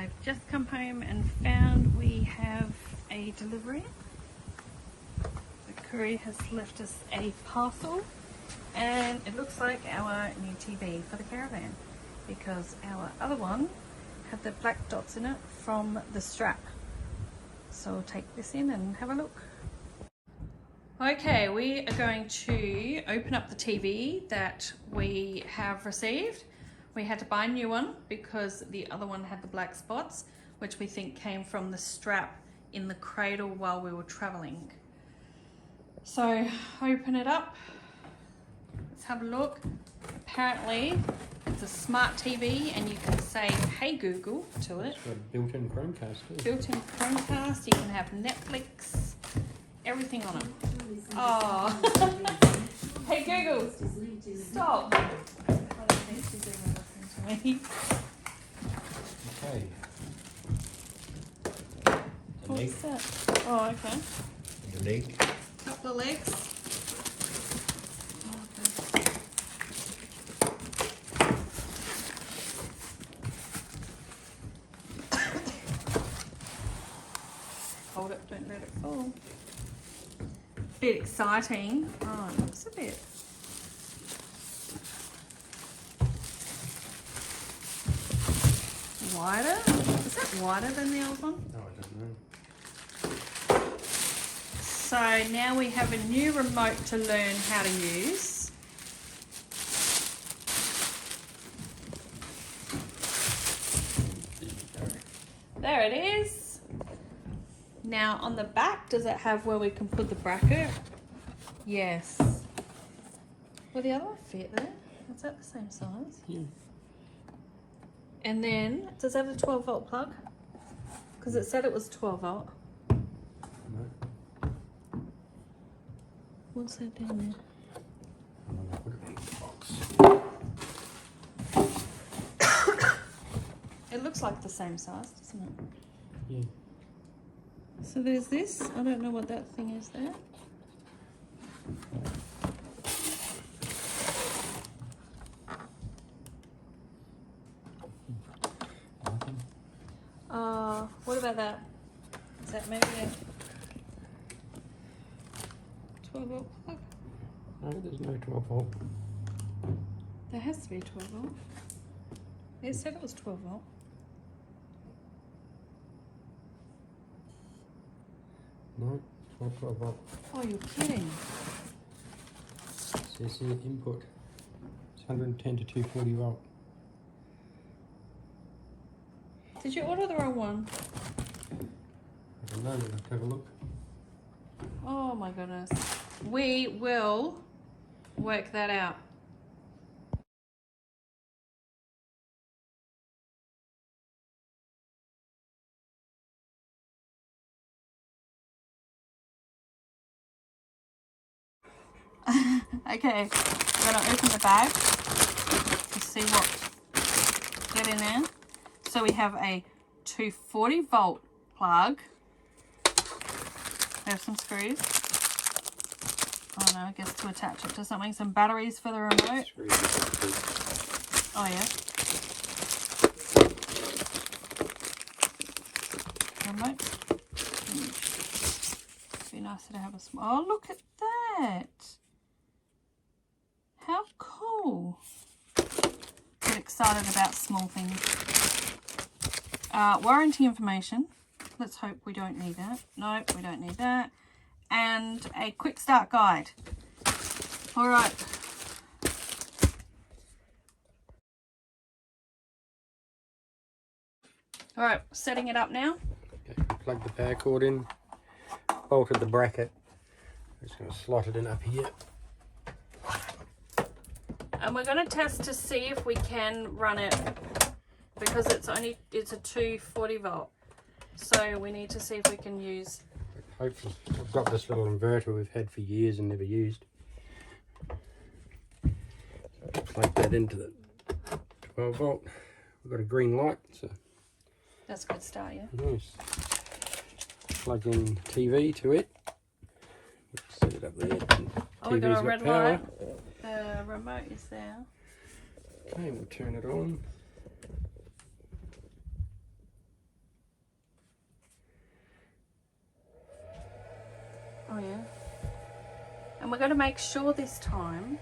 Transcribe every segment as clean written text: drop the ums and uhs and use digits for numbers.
I've just come home and found we have a delivery. The courier has left us a parcel and it looks like our new TV for the Caravan because our other one had the black dots in it from the strap. So we'll take this in and have a look. Okay, we are going to open up the TV that we have received. We had to buy a new one because the other one had the black spots, which we think came from the strap in the cradle while we were traveling. So open it up. Let's have a look. Apparently it's a smart TV and you can say, "Hey Google" to it. It's got a built-in Chromecast too. Built-in Chromecast. You can have Netflix, everything on it. Oh. Hey Google, stop. I don't think she's even listening to me. Okay. The leg. What's that? Oh, okay. The leg. Couple of legs. Hold it, don't let it fall. Bit exciting. Oh, it looks a bit. Wider? Is that wider than the old one? Oh, I don't know. So now we have a new remote to learn how to use. There it is. Now on the back, does it have where we can put the bracket? Yes. Will the other one fit there? Is that the same size? Yeah. And then, does that have a 12 volt plug? Because it said it was 12 volt. No. What's that down there? I'm gonna put it in the box. It looks like the same size, doesn't it? Yeah. So there's this. I don't know what that thing is there. Nothing. What about that? Is that maybe a 12 volt plug? No, there's no 12 volt. There has to be 12 volt. It said it was 12 volt. No, it's not 12 volt. Oh, you're kidding. It says here input. It's 110 to 240 volt. Did you order the wrong one? I don't know, we'll have to have a look. Oh my goodness. We will work that out. Okay, I'm gonna open the bag to see what get in there. So we have a 240 volt plug. We have some screws. Oh no, I guess to attach it to something. Some batteries for the remote. Oh yeah. Remote. Be nicer to have a small. Oh, look at that. How cool. Get excited about small things. Warranty information. Let's hope we don't need that. No, we don't need that. And a quick start guide. All right. All right, setting it up now. Okay, plug the power cord in, bolted the bracket. I'm just going to slot it in up here. And we're going to test to see if we can run it because it's a 240 volt. So we need to see if we can use. Hopefully, I've got this little inverter we've had for years and never used. So plug that into the 12 volt. We've got a green light, so That's a good start, yeah. nice. Plug in TV to it. Set it up there. Oh, we got a red power. light. The remote is there. Okay, we'll turn it on. Oh yeah. And we're going to make sure this time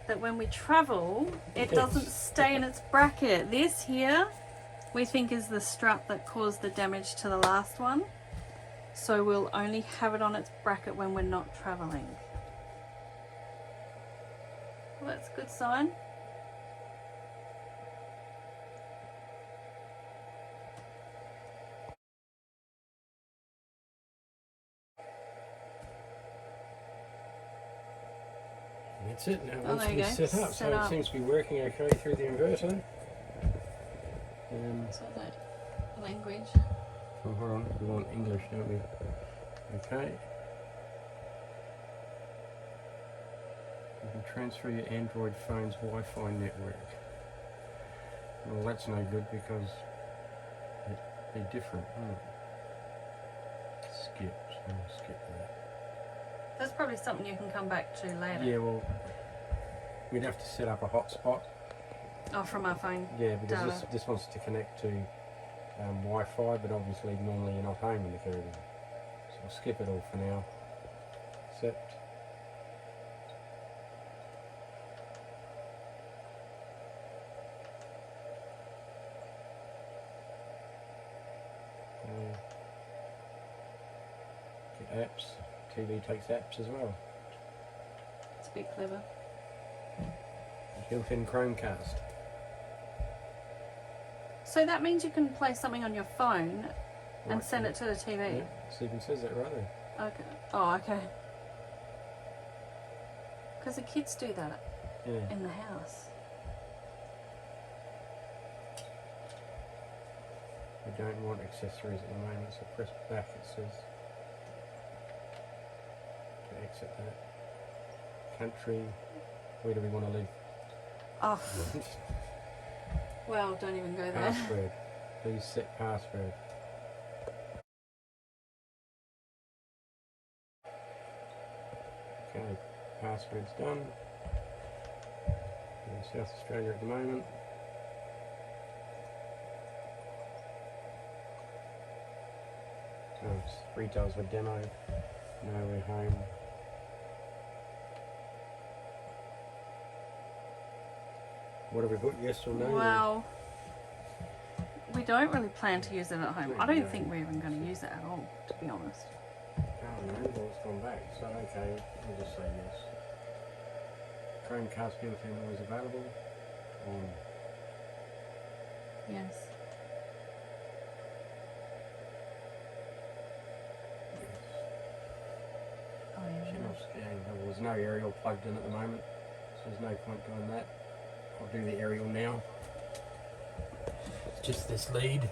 that when we travel, it doesn't stay in its bracket. This here, we think is the strap that caused the damage to the last one. So we'll only have it on its bracket when we're not traveling. Well, that's a good sign. That's it now. Oh, Once there you we go. set up, Set so up. it seems to be working okay through the inverter. So that language. Oh, hold on, we want English, don't we? Okay. You can transfer your Android phone's Wi-Fi network. Well, that's no good because they're different. Skip. So I'll skip that. That's probably something you can come back to later. Yeah, well, we'd have to set up a hotspot. Oh, from our phone. Yeah, because data. this wants to connect to Wi-Fi, but obviously normally you're not home in the Caravan. So I'll skip it all for now. Accept. Get apps. TV takes apps as well. It's a bit clever. Built-in Chromecast. So that means you can play something on your phone and Right, send yeah. it to the TV? Yeah, Stephen says that right there. Okay. Oh, okay. Because the kids do that Yeah. in the house. We don't want accessories at the moment, so press back, it says. To exit that. Country. Where do we want to live? Oh, well, don't even go there. Password. Please set password. Okay, password's done. We're in South Australia at the moment. Oh, it's retails for demo. No, we're home. What have we put? Yes or no? Well, we don't really plan to use it at home. I No. don't think we're even going to use it at all, to be honest. Oh no, well it's gone back. So okay, we'll just say yes. Chromecast built-in always available. Yes. Yes. Oh, yeah. Channel scan. Well, there's no aerial plugged in at the moment, so there's no point doing that. I'll do the aerial now. It's just this lead.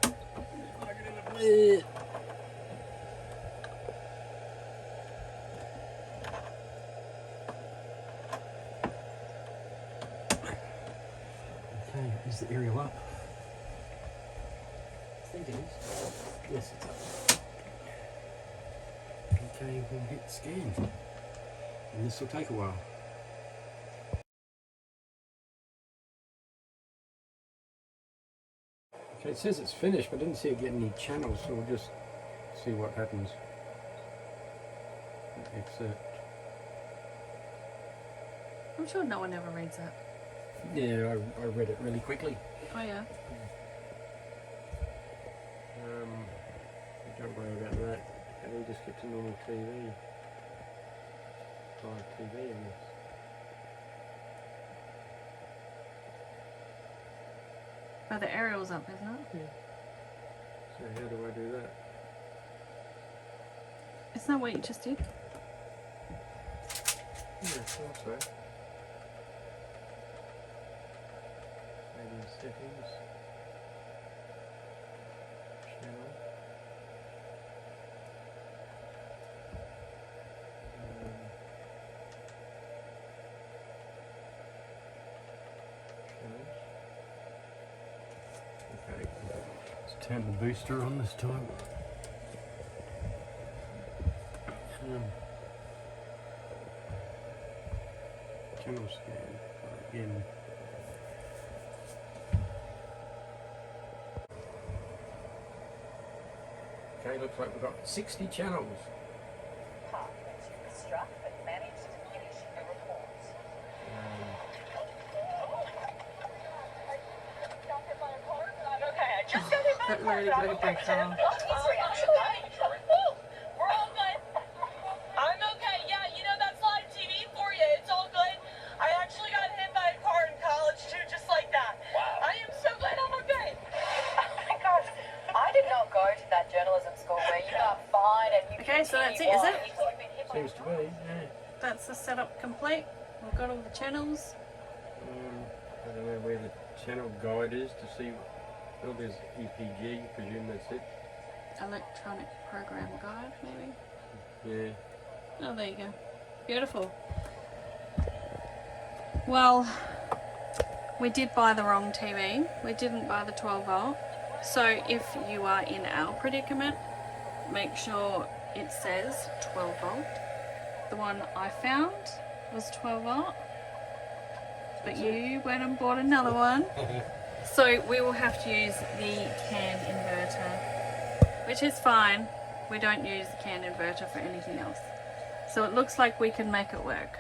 Plug it in the lid. Okay, is the aerial up? I think it is. Yes, it's up. Okay, we'll hit scan. And this will take a while. Okay, it says it's finished, but I didn't see it get any channels, so we'll just see what happens. Accept. I'm sure no one ever reads that. Yeah, I read it really quickly. Oh, yeah. Don't worry about that. And we just get to normal TV. Live TV in this. Oh, the aerial's up, isn't it? Yeah. So how do I do that? Isn't that what you just did? Yeah, also. Maybe settings. Channel. Okay, let's turn the booster on this time. Channel scan again. Okay, looks like we've got 60 channels. That lady got hit by a car. We're all good. I'm okay. Yeah, you know that's live TV for you. It's all good. I actually got hit by a car in college too, just like that. Wow. I am so glad I'm okay. Oh my gosh. I did not go to that journalism school where you got fined and you Okay, so that's it, is it? Seems to be, yeah. That's the setup complete. We've got all the channels. I don't know where the channel guide is to see. Well, there's EPG, presume that's it. Electronic program guide, maybe. Yeah. Oh, there you go. Beautiful. Well, we did buy the wrong TV. We didn't buy the 12 volt. So if you are in our predicament, make sure it says 12 volt. The one I found was 12 volt. But you went and bought another one. So we will have to use the CAN inverter, which is fine. We don't use the CAN inverter for anything else. So it looks like we can make it work.